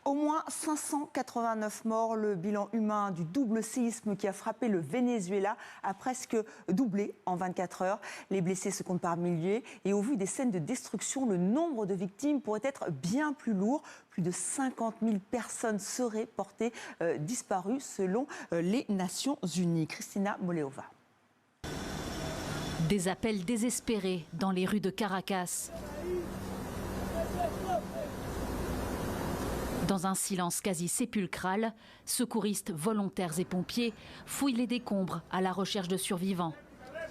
Au moins 589 morts, le bilan humain du double séisme qui a frappé le Venezuela a presque doublé en 24 heures. Les blessés se comptent par milliers et au vu des scènes de destruction, le nombre de victimes pourrait être bien plus lourd. Plus de 50 000 personnes seraient portées disparues selon les Nations Unies. Christina Moleova. Des appels désespérés dans les rues de Caracas. Dans un silence quasi sépulcral, secouristes, volontaires et pompiers fouillent les décombres à la recherche de survivants.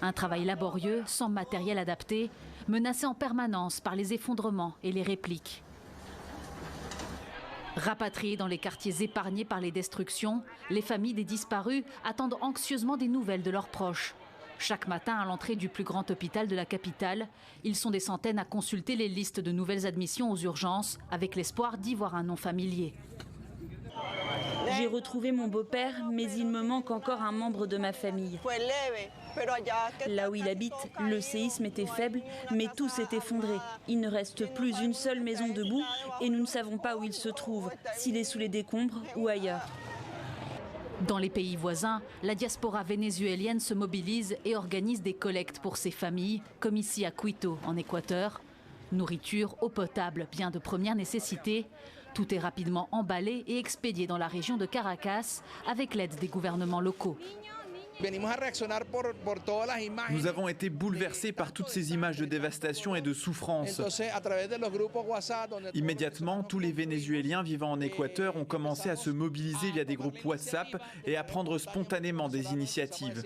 Un travail laborieux, sans matériel adapté, menacé en permanence par les effondrements et les répliques. Rapatriés dans les quartiers épargnés par les destructions, les familles des disparus attendent anxieusement des nouvelles de leurs proches. Chaque matin, à l'entrée du plus grand hôpital de la capitale, ils sont des centaines à consulter les listes de nouvelles admissions aux urgences, avec l'espoir d'y voir un nom familier. J'ai retrouvé mon beau-père, mais il me manque encore un membre de ma famille. Là où il habite, le séisme était faible, mais tout s'est effondré. Il ne reste plus une seule maison debout et nous ne savons pas où il se trouve, s'il est sous les décombres ou ailleurs. Dans les pays voisins, la diaspora vénézuélienne se mobilise et organise des collectes pour ses familles, comme ici à Quito, en Équateur. Nourriture, eau potable, biens de première nécessité. Tout est rapidement emballé et expédié dans la région de Caracas avec l'aide des gouvernements locaux. Nous avons été bouleversés par toutes ces images de dévastation et de souffrance. Immédiatement, tous les Vénézuéliens vivant en Équateur ont commencé à se mobiliser via des groupes WhatsApp et à prendre spontanément des initiatives.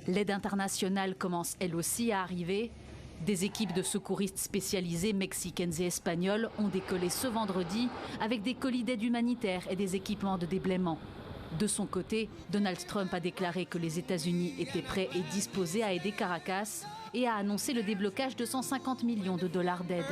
L'aide internationale commence elle aussi à arriver. Des équipes de secouristes spécialisées mexicaines et espagnoles ont décollé ce vendredi avec des colis d'aide humanitaire et des équipements de déblaiement. De son côté, Donald Trump a déclaré que les États-Unis étaient prêts et disposés à aider Caracas et a annoncé le déblocage de 150 millions de dollars d'aide.